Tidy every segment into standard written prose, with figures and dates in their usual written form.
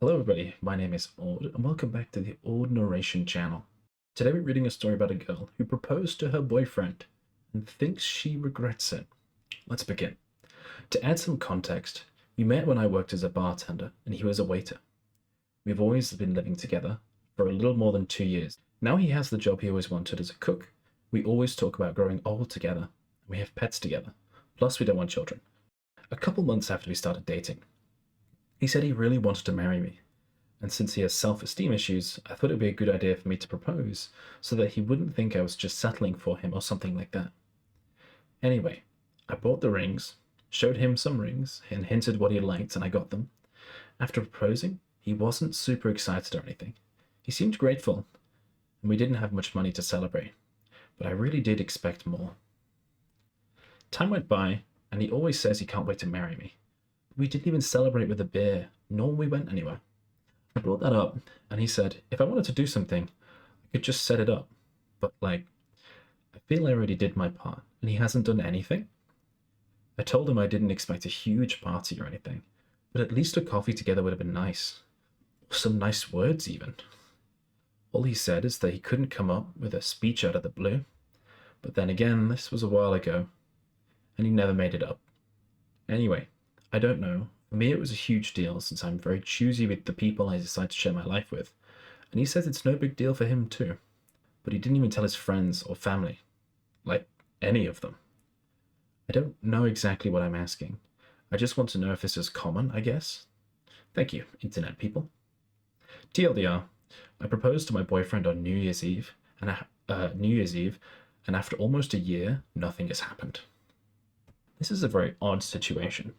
Hello everybody, my name is Ord, and welcome back to the Ord Narration channel. Today we're reading a story about a girl who proposed to her boyfriend and thinks she regrets it. Let's begin. To add some context, we met when I worked as a bartender and he was a waiter. We've always been living together for a little more than 2 years. Now he has the job he always wanted as a cook. We always talk about growing old together, and we have pets together. Plus we don't want children. A couple months after we started dating, he said he really wanted to marry me. And since he has self-esteem issues, I thought it would be a good idea for me to propose so that he wouldn't think I was just settling for him or something like that. Anyway, I bought the rings, showed him some rings, and hinted what he liked, and I got them. After proposing, he wasn't super excited or anything. He seemed grateful, and we didn't have much money to celebrate, but I really did expect more. Time went by, and he always says he can't wait to marry me. We didn't even celebrate with a beer, nor we went anywhere. I brought that up, and he said, if I wanted to do something, I could just set it up. But, I feel I already did my part, and he hasn't done anything. I told him I didn't expect a huge party or anything, but at least a coffee together would have been nice. Or some nice words, even. All he said is that he couldn't come up with a speech out of the blue. But then again, this was a while ago, and he never made it up. Anyway, I don't know. For me, it was a huge deal since I'm very choosy with the people I decide to share my life with, and he says it's no big deal for him too. But he didn't even tell his friends or family. Any of them. I don't know exactly what I'm asking. I just want to know if this is common, I guess. Thank you, internet people. TLDR, I proposed to my boyfriend on New Year's Eve, and after almost a year, nothing has happened. This is a very odd situation.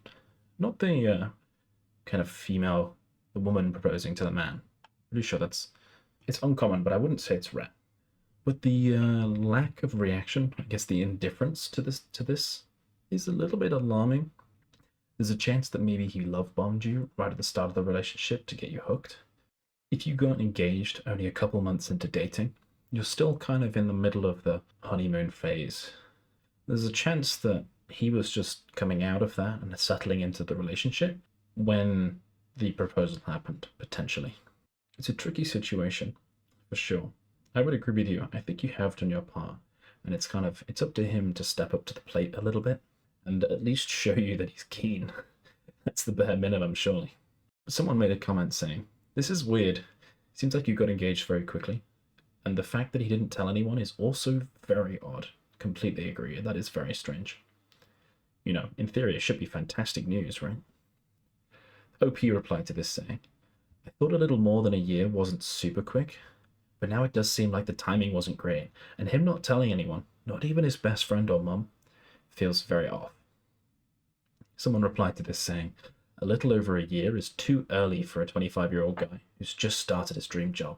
Not the kind of the woman proposing to the man. Pretty sure it's uncommon, but I wouldn't say it's rare. But the lack of reaction, I guess the indifference to this is a little bit alarming. There's a chance that maybe he love bombed you right at the start of the relationship to get you hooked. If you got engaged only a couple months into dating, you're still kind of in the middle of the honeymoon phase. There's a chance that he was just coming out of that and settling into the relationship when the proposal happened, potentially. It's a tricky situation, for sure. I would agree with you. I think you have done your part, and it's up to him to step up to the plate a little bit and at least show you that he's keen. That's the bare minimum, surely. Someone made a comment saying, this is weird. Seems like you got engaged very quickly, and the fact that he didn't tell anyone is also very odd. Completely agree. That is very strange. In theory, it should be fantastic news, right? OP replied to this saying, I thought a little more than a year wasn't super quick, but now it does seem like the timing wasn't great, and him not telling anyone, not even his best friend or mum, feels very off. Someone replied to this saying, a little over a year is too early for a 25-year-old guy who's just started his dream job,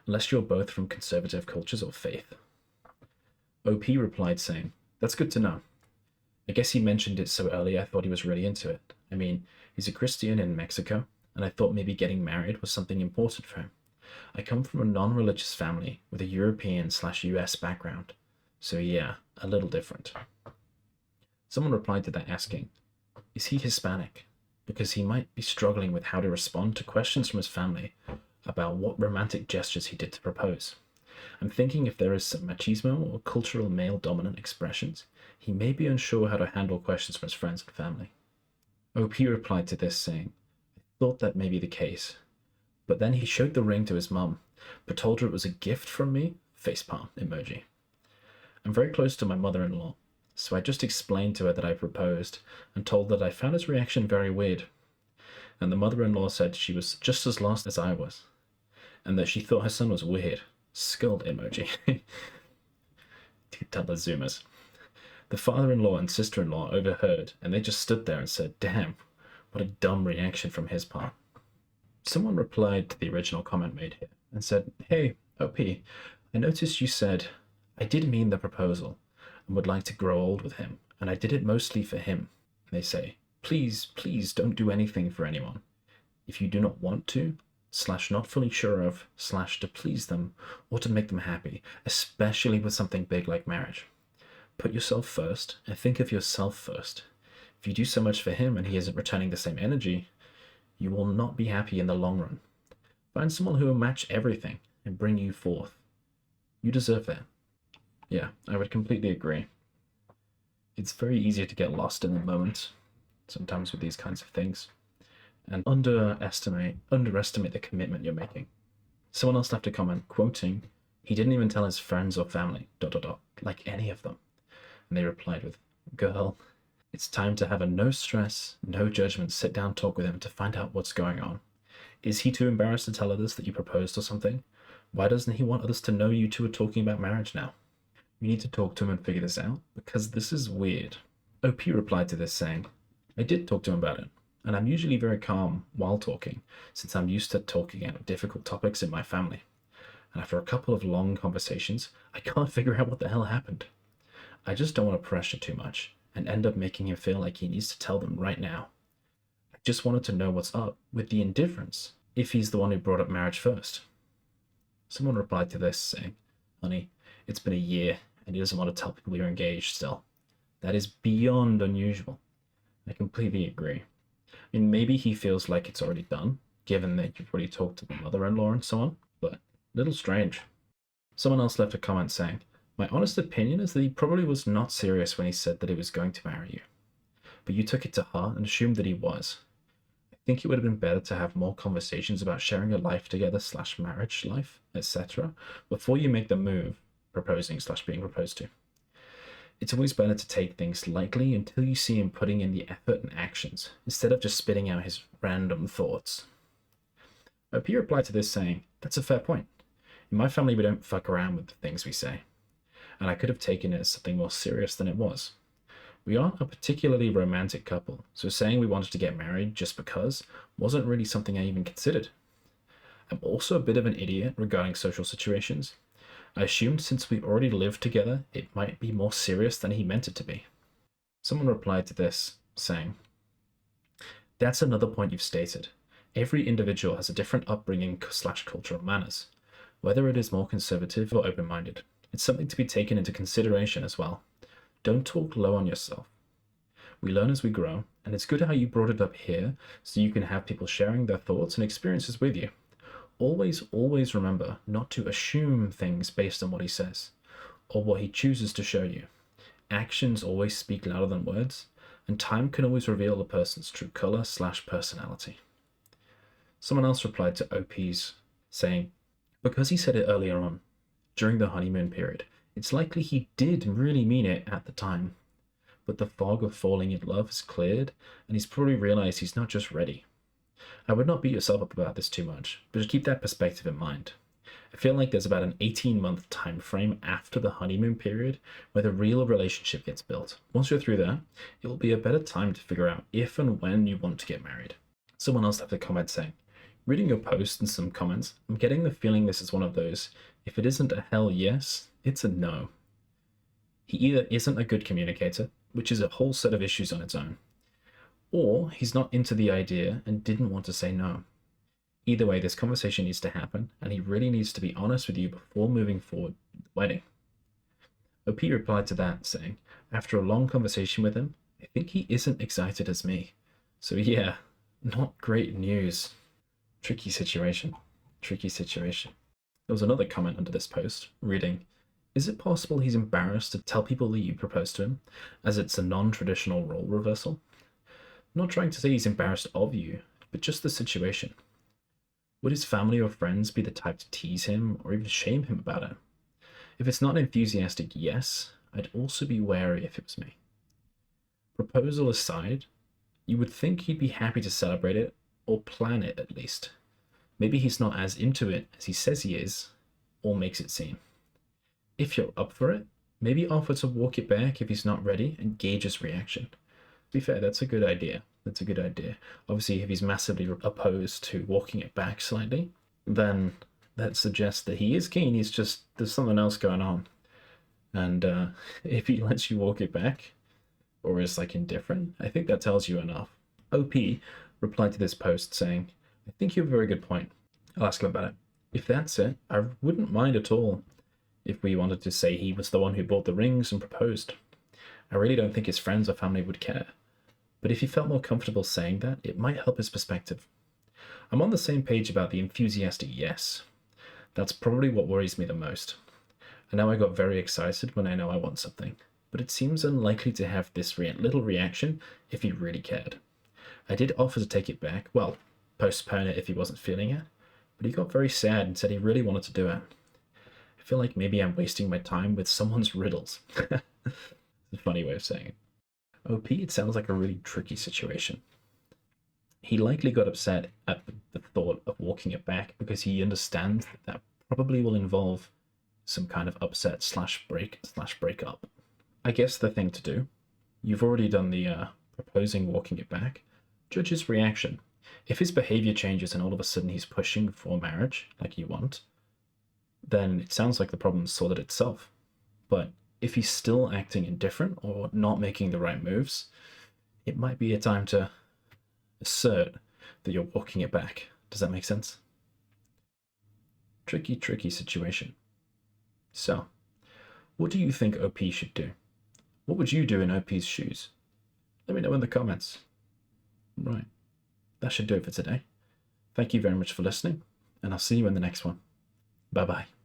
unless you're both from conservative cultures or faith. OP replied saying, that's good to know. I guess he mentioned it so early I thought he was really into it. I mean, he's a Christian in Mexico, and I thought maybe getting married was something important for him. I come from a non-religious family with a European/US background, so yeah, a little different. Someone replied to that asking, is he Hispanic? Because he might be struggling with how to respond to questions from his family about what romantic gestures he did to propose. I'm thinking if there is some machismo or cultural male-dominant expressions, he may be unsure how to handle questions from his friends and family. OP replied to this saying, I thought that may be the case, but then he showed the ring to his mum, but told her it was a gift from me, facepalm emoji. I'm very close to my mother-in-law, so I just explained to her that I proposed and told that I found his reaction very weird. And the mother-in-law said she was just as lost as I was, and that she thought her son was weird. Skull emoji. Tell the zoomers. The father-in-law and sister-in-law overheard, and they just stood there and said, damn, what a dumb reaction from his part. Someone replied to the original comment made here and said, hey, OP, I noticed you said, I did mean the proposal and would like to grow old with him, and I did it mostly for him. And they say, please don't do anything for anyone. If you do not want to, /not fully sure of, /to please them, or to make them happy, especially with something big like marriage. Put yourself first and think of yourself first. If you do so much for him and he isn't returning the same energy, You will not be happy in the long run. Find someone who will match everything and bring you forth. You deserve that. Yeah, I would completely agree. It's very easy to get lost in the moment, sometimes with these kinds of things, and underestimate the commitment you're making. Someone else left a comment quoting, "He didn't even tell his friends or family, ... like any of them." And they replied with, "Girl, it's time to have a no stress, no judgment sit down talk with him to find out what's going on. Is he too embarrassed to tell others that you proposed or something? Why doesn't he want others to know you two are talking about marriage now? You need to talk to him and figure this out, because this is weird." OP replied to this saying, "I did talk to him about it, and I'm usually very calm while talking, since I'm used to talking about difficult topics in my family. And after a couple of long conversations, I can't figure out what the hell happened. I just don't want to pressure too much and end up making him feel like he needs to tell them right now. I just wanted to know what's up with the indifference, if he's the one who brought up marriage first." Someone replied to this saying, "Honey, it's been a year and he doesn't want to tell people you're engaged still. That is beyond unusual." I completely agree. I mean, maybe he feels like it's already done, given that you've already talked to the mother-in-law and so on, but a little strange. Someone else left a comment saying, "My honest opinion is that he probably was not serious when he said that he was going to marry you, but you took it to heart and assumed that he was. I think it would have been better to have more conversations about sharing a life together / marriage life, etc., before you make the move, proposing / being proposed to. It's always better to take things lightly until you see him putting in the effort and actions, instead of just spitting out his random thoughts." OP replied to this saying, "That's a fair point. In my family, we don't fuck around with the things we say, and I could have taken it as something more serious than it was. We aren't a particularly romantic couple, so saying we wanted to get married just because wasn't really something I even considered. I'm also a bit of an idiot regarding social situations. I assumed since we already lived together, it might be more serious than he meant it to be." Someone replied to this, saying, "That's another point you've stated. Every individual has a different upbringing / cultural manners, whether it is more conservative or open-minded. It's something to be taken into consideration as well. Don't talk low on yourself. We learn as we grow, and it's good how you brought it up here so you can have people sharing their thoughts and experiences with you. Always remember not to assume things based on what he says, or what he chooses to show you. Actions always speak louder than words, and time can always reveal a person's true color / personality." Someone else replied to OP's saying, "Because he said it earlier on, during the honeymoon period, it's likely he did really mean it at the time. But the fog of falling in love has cleared, and he's probably realized he's not just ready. I would not beat yourself up about this too much, but just keep that perspective in mind. I feel like there's about an 18-month time frame after the honeymoon period where the real relationship gets built. Once you're through that, it will be a better time to figure out if and when you want to get married." Someone else left a comment saying, "Reading your post and some comments, I'm getting the feeling this is one of those, if it isn't a hell yes, it's a no. He either isn't a good communicator, which is a whole set of issues on its own, or he's not into the idea and didn't want to say no. Either way, this conversation needs to happen, and he really needs to be honest with you before moving forward with the wedding." OP replied to that, saying, "After a long conversation with him, I think he isn't excited as me. So yeah, not great news." Tricky situation. There was another comment under this post, reading, "Is it possible he's embarrassed to tell people that you proposed to him, as it's a non-traditional role reversal? I'm not trying to say he's embarrassed of you, but just the situation. Would his family or friends be the type to tease him or even shame him about it? If it's not an enthusiastic yes, I'd also be wary if it was me. Proposal aside, you would think he'd be happy to celebrate it, or plan it at least. Maybe he's not as into it as he says he is, or makes it seem. If you're up for it, maybe offer to walk it back if he's not ready and gauge his reaction. To be fair, that's a good idea. Obviously, if he's massively opposed to walking it back slightly, then that suggests that he is keen. There's something else going on. And if he lets you walk it back, or is indifferent, I think that tells you enough." OP replied to this post saying, "I think you have a very good point. I'll ask him about it. If that's it, I wouldn't mind at all if we wanted to say he was the one who bought the rings and proposed. I really don't think his friends or family would care. But if he felt more comfortable saying that, it might help his perspective. I'm on the same page about the enthusiastic yes. That's probably what worries me the most. I know I got very excited when I know I want something, but it seems unlikely to have this little reaction if he really cared. I did offer to take it back, well, postpone it if he wasn't feeling it, but he got very sad and said he really wanted to do it. I feel like maybe I'm wasting my time with someone's riddles. It's a funny way of saying it. OP, it sounds like a really tricky situation. He likely got upset at the thought of walking it back because he understands that probably will involve some kind of upset / break up. I guess the thing to do, you've already done the proposing walking it back, judge his reaction. If his behavior changes and all of a sudden he's pushing for marriage like you want, then it sounds like the problem's sorted itself. But if he's still acting indifferent or not making the right moves, it might be a time to assert that you're walking it back. Does that make sense? Tricky situation. So, what do you think OP should do? What would you do in OP's shoes? Let me know in the comments. Right, that should do it for today. Thank you very much for listening, and I'll see you in the next one. Bye bye.